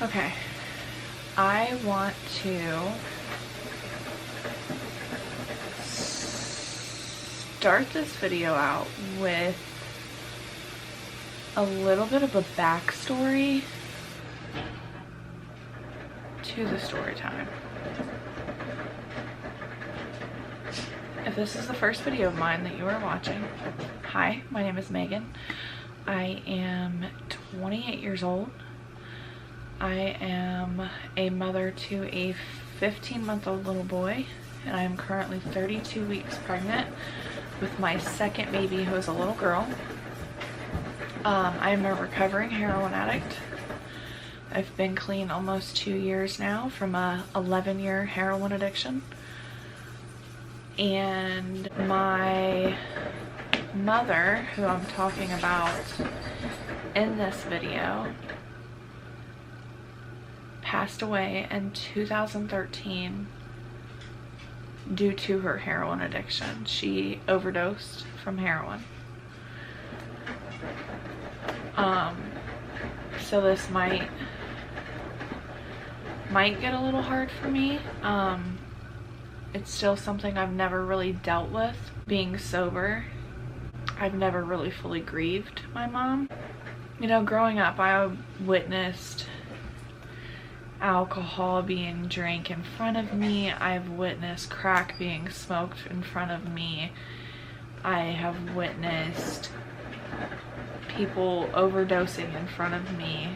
Okay, I want to start this video out with a little bit of a backstory to the story time. If this is the first video of mine that you are watching, hi, my name is Megan. I am 28 years old. I am a mother to a 15-month-old little boy, and I am currently 32 weeks pregnant with my second baby, who is a little girl. I am a recovering heroin addict. I've been clean almost 2 years now from a 11-year heroin addiction. And my mother, who I'm talking about in this video, passed away in 2013 due to her heroin addiction. She overdosed from heroin. So this might get a little hard for me. It's still something I've never really dealt with. Being sober, I've never really fully grieved my mom. You know, growing up, I witnessed alcohol being drank in front of me. I've witnessed crack being smoked in front of me. I have witnessed people overdosing in front of me.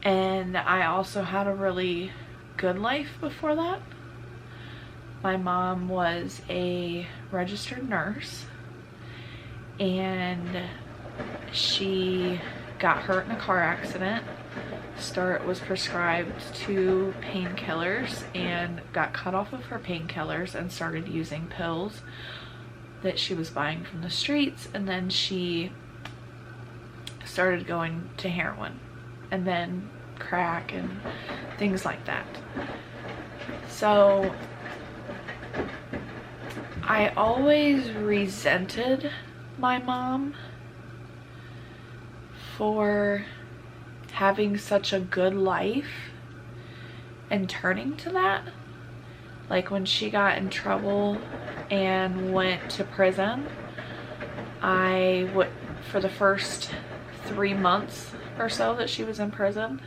And I also had a really good life before that. My mom was a registered nurse, and she got hurt in a car accident. Was prescribed 2 painkillers and got cut off of her painkillers and started using pills that she was buying from the streets, and then she started going to heroin and then crack and things like that. So I always resented my mom for having such a good life and turning to that. Like when she got in trouble and went to prison, for the first 3 months or so that she was in prison,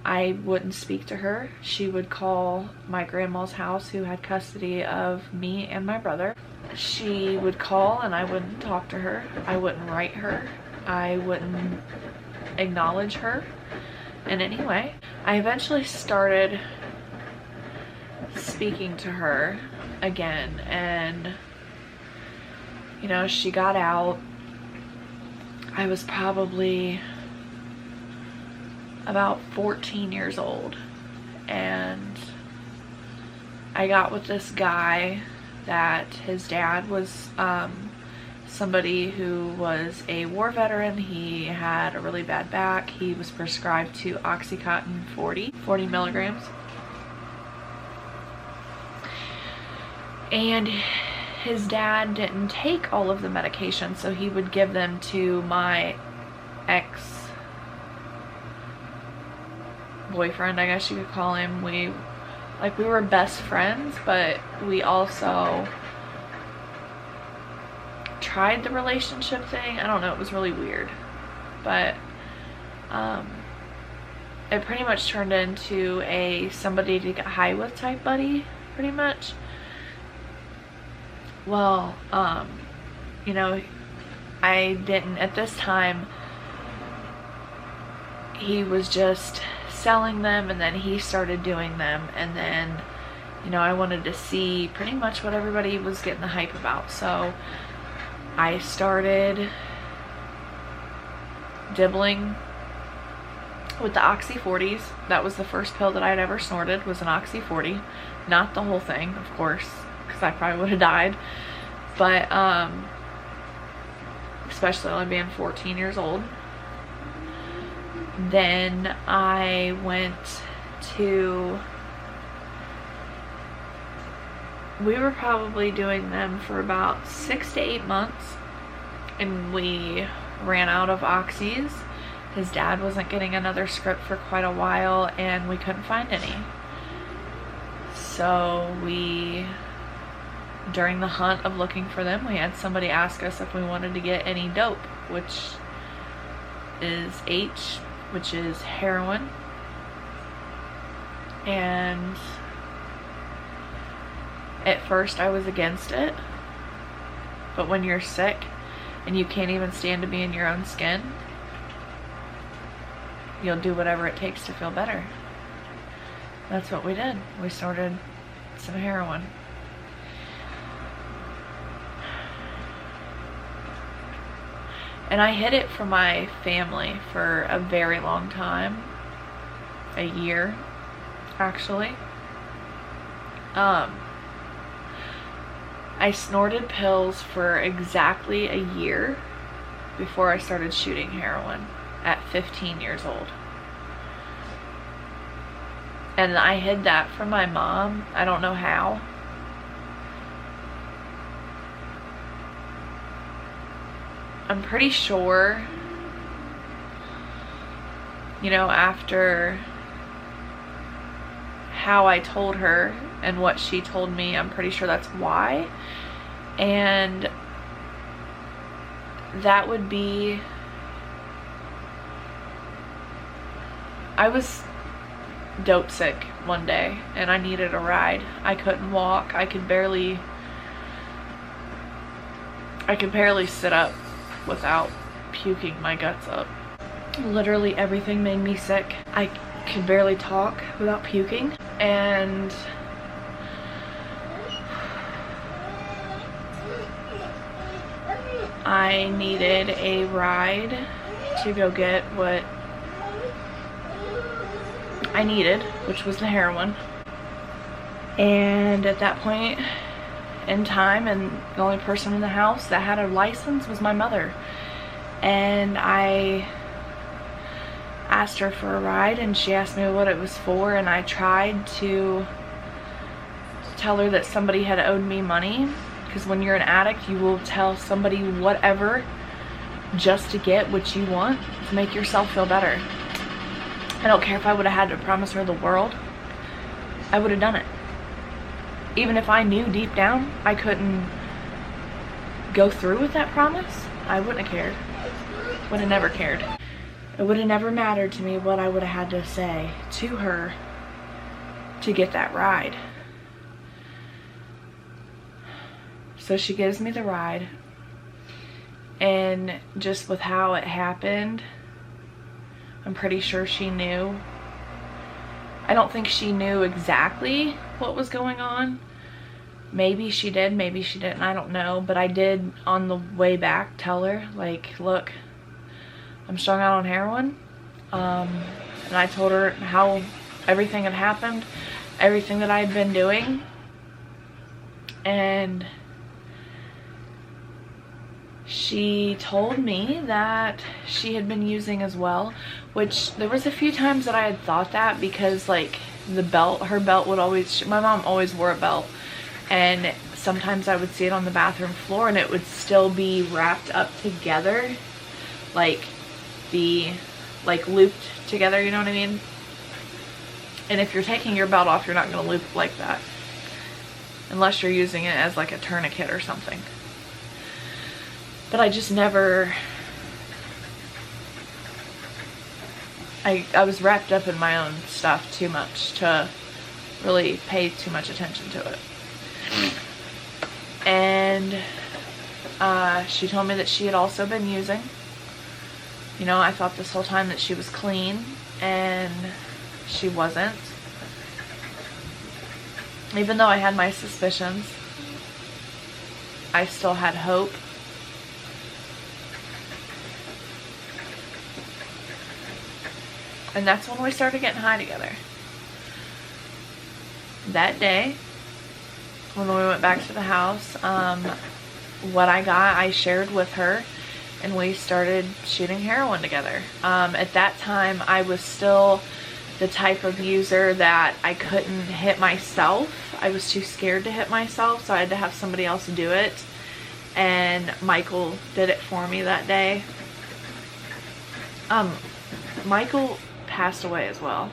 I wouldn't speak to her. She would call my grandma's house, who had custody of me and my brother. She would call and I wouldn't talk to her. I wouldn't write her. I wouldn't acknowledge her in any way. I eventually started speaking to her again, and you know, she got out. I was probably about 14 years old, and I got with this guy that his dad was somebody who was a war veteran. He had a really bad back. He was prescribed to Oxycontin 40 milligrams. And his dad didn't take all of the medication, so he would give them to my ex-boyfriend, I guess you could call him. We were best friends, but we also tried the relationship thing. I don't know, it was really weird. But it pretty much turned into a somebody to get high with type buddy, pretty much. Well, you know, I didn't, at this time, he was just selling them, and then he started doing them, and then, you know, I wanted to see pretty much what everybody was getting the hype about. So I started dibbling with the Oxy 40s. That was the first pill that I'd ever snorted, was an Oxy 40. Not the whole thing, of course, because I probably would have died. But especially only being 14 years old. Then I went to, we were probably doing them for about 6 to 8 months. and we ran out of oxys. His dad wasn't getting another script for quite a while, and we couldn't find any. So during the hunt of looking for them, we had somebody ask us if we wanted to get any dope, which is H, which is heroin. And at first I was against it, but when you're sick and you can't even stand to be in your own skin, you'll do whatever it takes to feel better. That's what we did. We started some heroin. And I hid it from my family for a very long time. A year, actually. I snorted pills for exactly a year before I started shooting heroin at 15 years old. And I hid that from my mom. I don't know how. I'm pretty sure, you know, after how I told her and what she told me, I'm pretty sure that's why. And that would be, I was dope sick one day and I needed a ride. I couldn't walk. I could barely sit up without puking my guts up. Literally everything made me sick. I could barely talk without puking, and I needed a ride to go get what I needed, which was the heroin. And at that point in time, and the only person in the house that had a license was my mother. And I asked her for a ride, and she asked me what it was for, and I tried to tell her that somebody had owed me money, because when you're an addict, you will tell somebody whatever just to get what you want, to make yourself feel better. I don't care if I would have had to promise her the world, I would have done it. Even if I knew deep down I couldn't go through with that promise, I wouldn't have cared. Would have never cared. It would have never mattered to me what I would have had to say to her to get that ride. So she gives me the ride, and just with how it happened, I'm pretty sure she knew. I don't think she knew exactly what was going on. Maybe she did, maybe she didn't, I don't know. But I did, on the way back, tell her, like, look, I'm strung out on heroin. And I told her how everything had happened, everything that I had been doing. And she told me that she had been using as well, which there was a few times that I had thought that, because like the belt, her belt would always, my mom always wore a belt, and sometimes I would see it on the bathroom floor and it would still be wrapped up together, like looped together, you know what I mean? And if you're taking your belt off, you're not going to loop like that unless you're using it as like a tourniquet or something. But I just never, I was wrapped up in my own stuff too much to really pay too much attention to it. And she told me that she had also been using. You know, I thought this whole time that she was clean, and she wasn't. Even though I had my suspicions, I still had hope. And that's when we started getting high together. That day, when we went back to the house, what I got, I shared with her, and we started shooting heroin together. At that time, I was still the type of user that I couldn't hit myself. I was too scared to hit myself, so I had to have somebody else do it. and Michael did it for me that day. Michael passed away as well.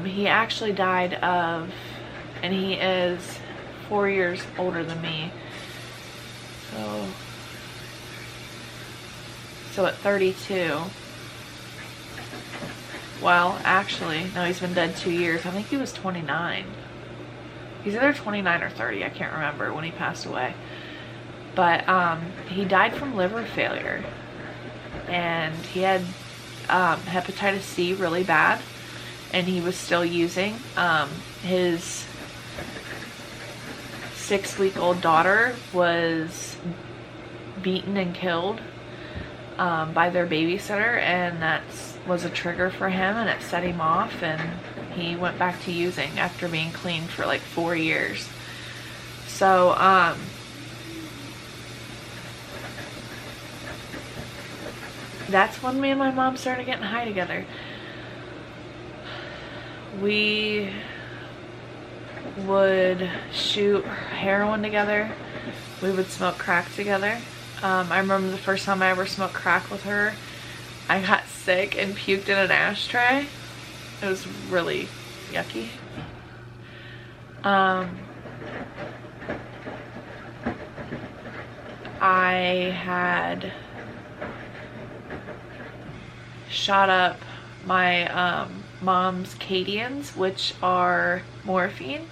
He actually died of, and he is 4 years older than me. So at 32, well, actually, no, he's been dead 2 years. I think he was 29. He's either 29 or 30, I can't remember when he passed away. But he died from liver failure, and he had hepatitis C really bad, and he was still using. His 6-week-old daughter was beaten and killed by their babysitter, and that was a trigger for him, and it set him off, and he went back to using after being clean for like 4 years. So that's when me and my mom started getting high together. We would shoot heroin together. We would smoke crack together. I remember the first time I ever smoked crack with her, I got sick and puked in an ashtray. It was really yucky. I had shot up my mom's Cadians, which are morphine.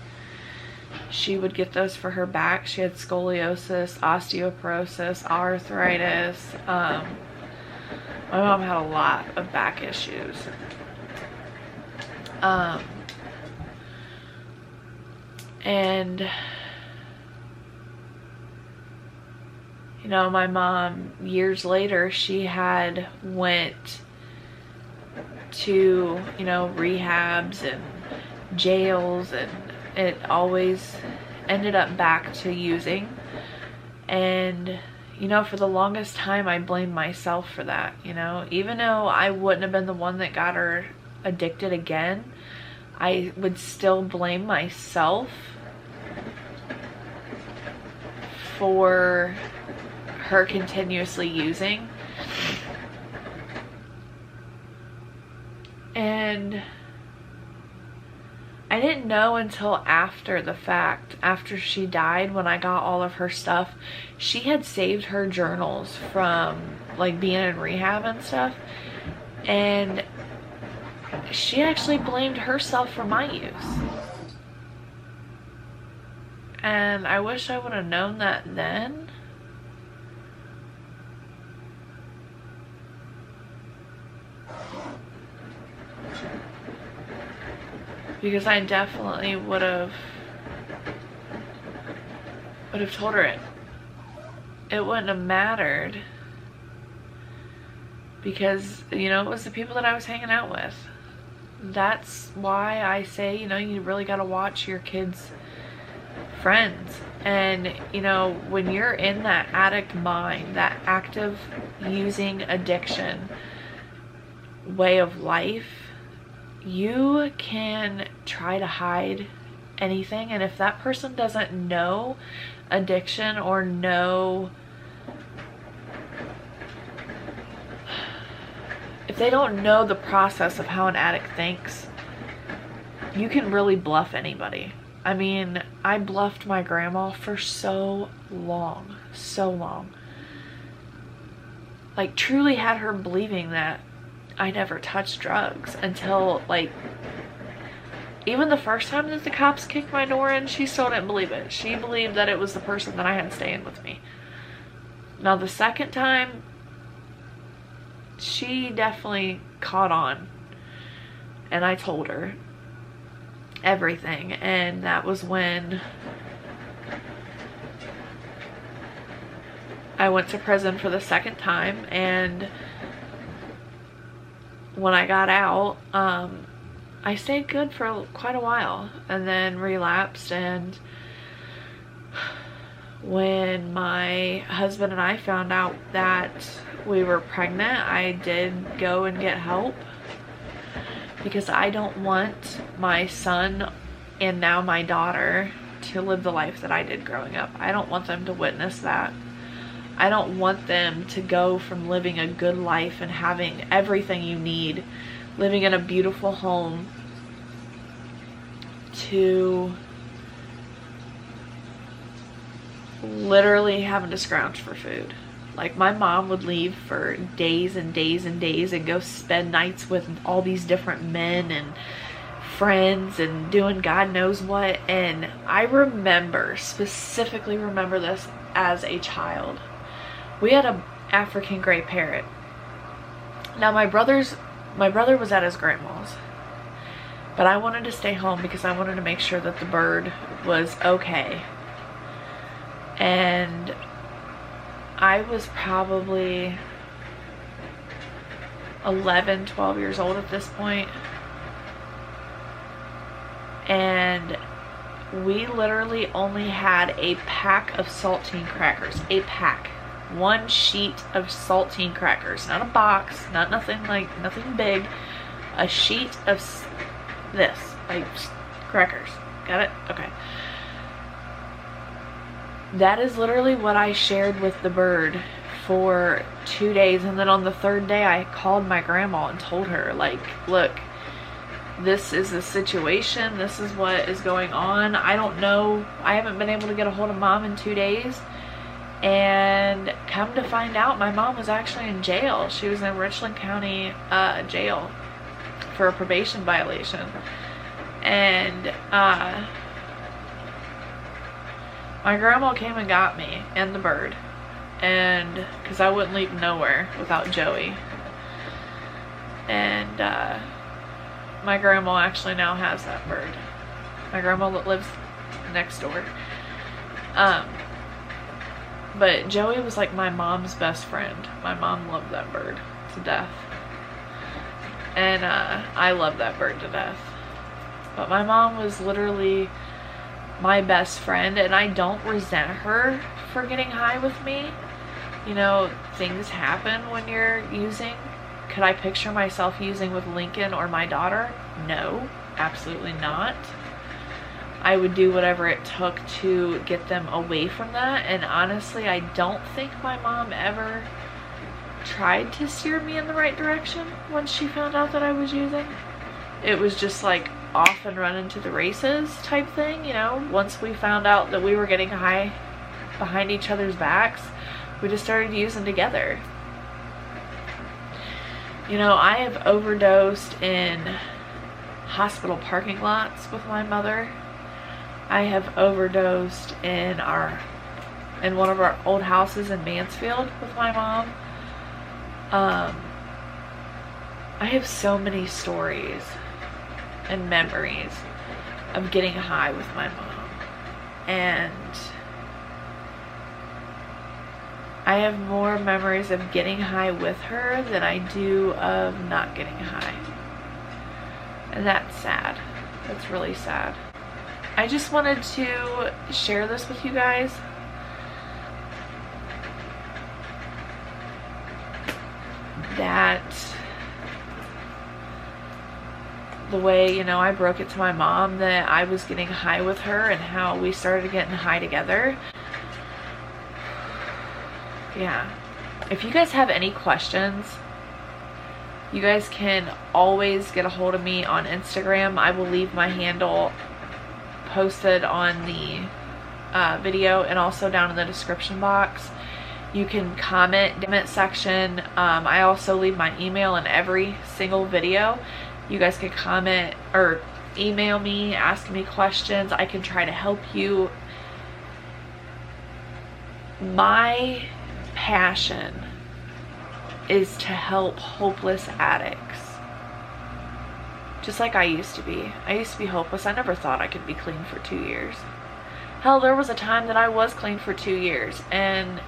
She would get those for her back. She had scoliosis, osteoporosis, arthritis. My mom had a lot of back issues. And you know, my mom, years later, she had went to, you know, rehabs and jails, and it always ended up back to using. And you know, for the longest time I blamed myself for that, you know, even though I wouldn't have been the one that got her addicted again, I would still blame myself for her continuously using. And I didn't know until after the fact, after she died, when I got all of her stuff, she had saved her journals from like being in rehab and stuff, and she actually blamed herself for my use. And I wish I would have known that then. Because I definitely would have told her it. It wouldn't have mattered. Because, you know, it was the people that I was hanging out with. That's why I say, you know, you really got to watch your kids' friends. And, you know, when you're in that addict mind, that active using addiction way of life, you can try to hide anything, and if that person doesn't know addiction or know, if they don't know the process of how an addict thinks, you can really bluff anybody. I mean, I bluffed my grandma for so long, like truly had her believing that I never touched drugs until, like, even the first time that the cops kicked my door in, she still didn't believe it. She believed that it was the person that I had staying with me. Now the second time, she definitely caught on, and I told her everything, and that was when I went to prison for the second time. And when I got out, I stayed good for quite a while and then relapsed. And when my husband and I found out that we were pregnant, I did go and get help, because I don't want my son and now my daughter to live the life that I did growing up. I don't want them to witness that. I don't want them to go from living a good life and having everything you need, living in a beautiful home, to literally having to scrounge for food. Like, my mom would leave for days and days and days and go spend nights with all these different men and friends and doing God knows what. And I specifically remember this as a child. We had an African gray parrot. Now my brother was at his grandma's, but I wanted to stay home because I wanted to make sure that the bird was okay. And I was probably 11, 12 years old at this point. And we literally only had a pack of saltine crackers. A pack. One sheet of saltine crackers. Not a box. Nothing big. A sheet of this. Like, crackers. Got it? Okay. That is literally what I shared with the bird for 2 days. And then on the third day, I called my grandma and told her, like, look, this is the situation. This is what is going on. I don't know. I haven't been able to get a hold of Mom in 2 days. And come to find out, my mom was actually in jail. She was in Richland County jail for a probation violation. And my grandma came and got me and the bird. And because I wouldn't leave nowhere without Joey. And my grandma actually now has that bird. My grandma lives next door. But Joey was like my mom's best friend. My mom loved that bird to death. And I love that bird to death. But my mom was literally my best friend, and I don't resent her for getting high with me. You know, things happen when you're using. Could I picture myself using with Lincoln or my daughter? No, absolutely not. I would do whatever it took to get them away from that. And honestly, I don't think my mom ever tried to steer me in the right direction once she found out that I was using. It was just like off and running to the races type thing, you know. Once we found out that we were getting high behind each other's backs, we just started using together. You know, I have overdosed in hospital parking lots with my mother. I have overdosed in one of our old houses in Mansfield with my mom. I have so many stories and memories of getting high with my mom. And I have more memories of getting high with her than I do of not getting high. And that's sad. That's really sad. I just wanted to share this with you guys. That the way, you know, I broke it to my mom that I was getting high with her and how we started getting high together. Yeah. If you guys have any questions, you guys can always get a hold of me on Instagram. I will leave my handle posted on the video and also down in the description box. You can comment in the comment section. I also leave my email in every single video. You guys can comment or email me, ask me questions. I can try to help you. My passion is to help hopeless addicts. Just like I used to be. I used to be hopeless. I never thought I could be clean for 2 years. Hell, there was a time that I was clean for 2 years and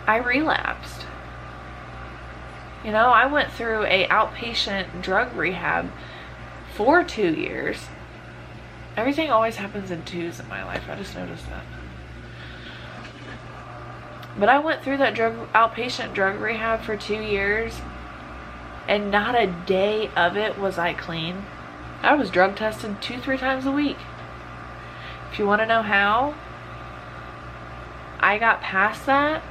I relapsed. You know, I went through a outpatient drug rehab for 2 years. Everything always happens in twos in my life. I just noticed that. But I went through that outpatient drug rehab for 2 years, and not a day of it was I clean. I was drug tested 2-3 times a week. If you want to know how I got past that,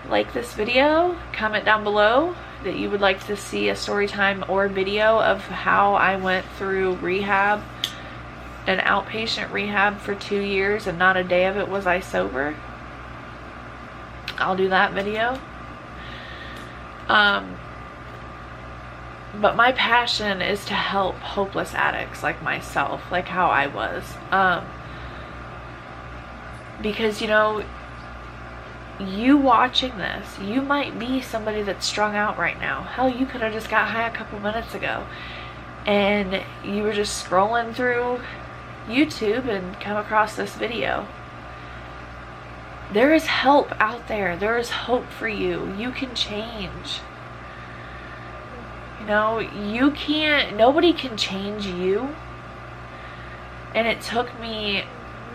like this video, comment down below that you would like to see a story time or video of how I went through rehab, an outpatient rehab for 2 years, and not a day of it was I sober. I'll do that video. But my passion is to help hopeless addicts like myself, like how I was. Because, you know, you watching this, you might be somebody that's strung out right now. Hell, you could have just got high a couple minutes ago and you were just scrolling through YouTube and come across this video. There is help out there. There is hope for you. You can change. You know, you can't, nobody can change you. And it took me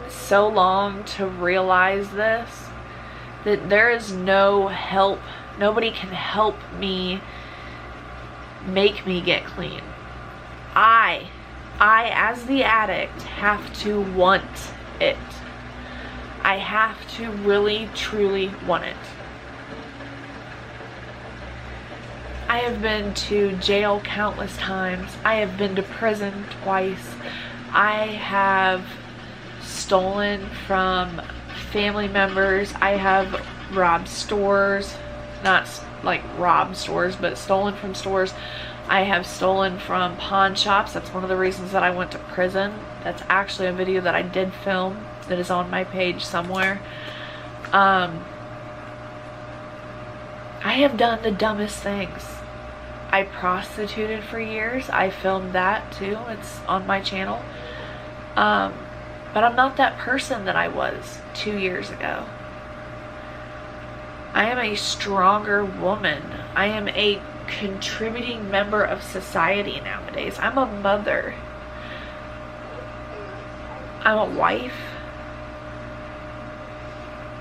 so long to realize this, that there is no help. Nobody can help me make me get clean. I as the addict have to want it. I have to really truly want it. I have been to jail countless times. I have been to prison twice. I have stolen from family members. I have robbed stores, not like robbed stores, but stolen from stores. I have stolen from pawn shops. That's one of the reasons that I went to prison. That's actually a video that I did film that is on my page somewhere. I have done the dumbest things. I prostituted for years. I filmed that too. It's on my channel. But I'm not that person that I was 2 years ago. I am a stronger woman. I am a contributing member of society nowadays. I'm a mother. I'm a wife.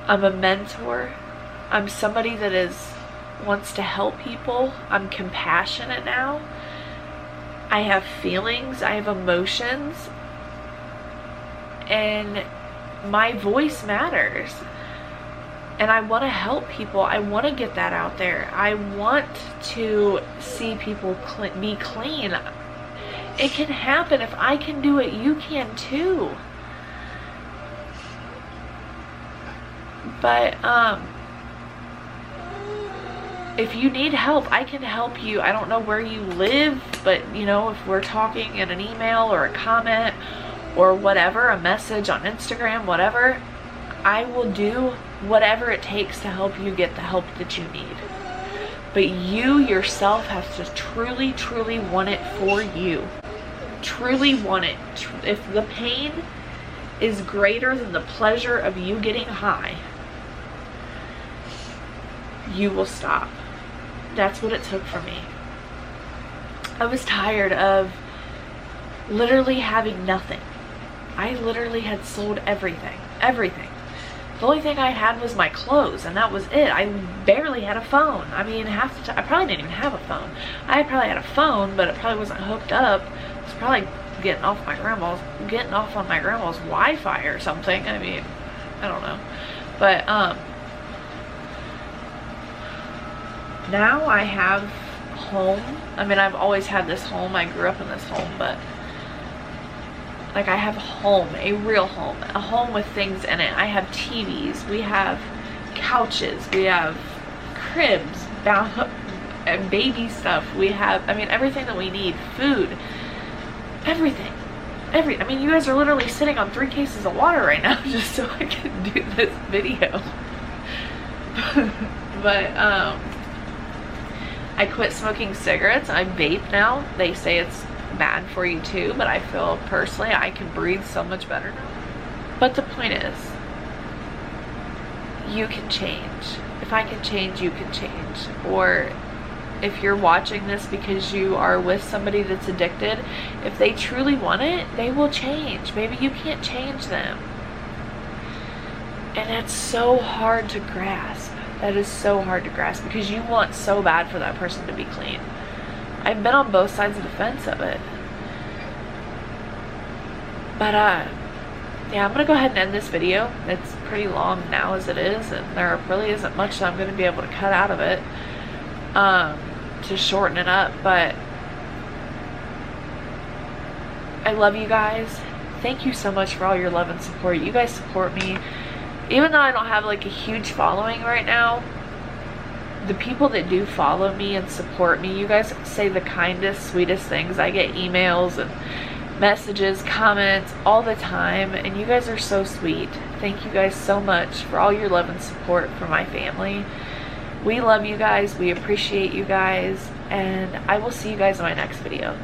I'm a mentor. I'm somebody that wants to help people. I'm compassionate now. I have feelings. I have emotions. And my voice matters. And I want to help people. I want to get that out there. I want to see people be clean. It can happen. If I can do it, you can too. But if you need help, I can help you. I don't know where you live, but you know, if we're talking in an email or a comment or whatever, a message on Instagram, whatever, I will do whatever it takes to help you get the help that you need. But you yourself have to truly, truly want it for you. Truly want it. If the pain is greater than the pleasure of you getting high, you will stop. That's what it took for me. I was tired of literally having nothing. I literally had sold everything. Everything. The only thing I had was my clothes, and that was it. I barely had a phone. I mean, half the time, I probably didn't even have a phone. I probably had a phone, but it probably wasn't hooked up. It was probably getting off on my grandma's Wi-Fi or something. I mean, I don't know. But now I have home. I mean, I've always had this home. I grew up in this home, but like I have a home, a real home, a home with things in it. I have TVs, we have couches, we have cribs, and baby stuff. We have, I mean, everything that we need, food, everything. I mean, you guys are literally sitting on 3 cases of water right now just so I can do this video. But I quit smoking cigarettes. I vape now. They say it's bad for you too, but I feel personally I can breathe so much better now. But the point is, you can change. If I can change, you can change. Or if you're watching this because you are with somebody that's addicted, if they truly want it, they will change. Maybe you can't change them. And that's so hard to grasp. That is so hard to grasp because you want so bad for that person to be clean. I've been on both sides of the fence of it. But yeah, I'm gonna go ahead and end this video. It's pretty long now as it is, and there really isn't much that I'm gonna be able to cut out of it to shorten it up. But I love you guys. Thank you so much for all your love and support. You guys support me. Even though I don't have like a huge following right now, the people that do follow me and support me, you guys say the kindest, sweetest things. I get emails and messages, comments all the time, and you guys are so sweet. Thank you guys so much for all your love and support for my family. We love you guys. We appreciate you guys, and I will see you guys in my next video.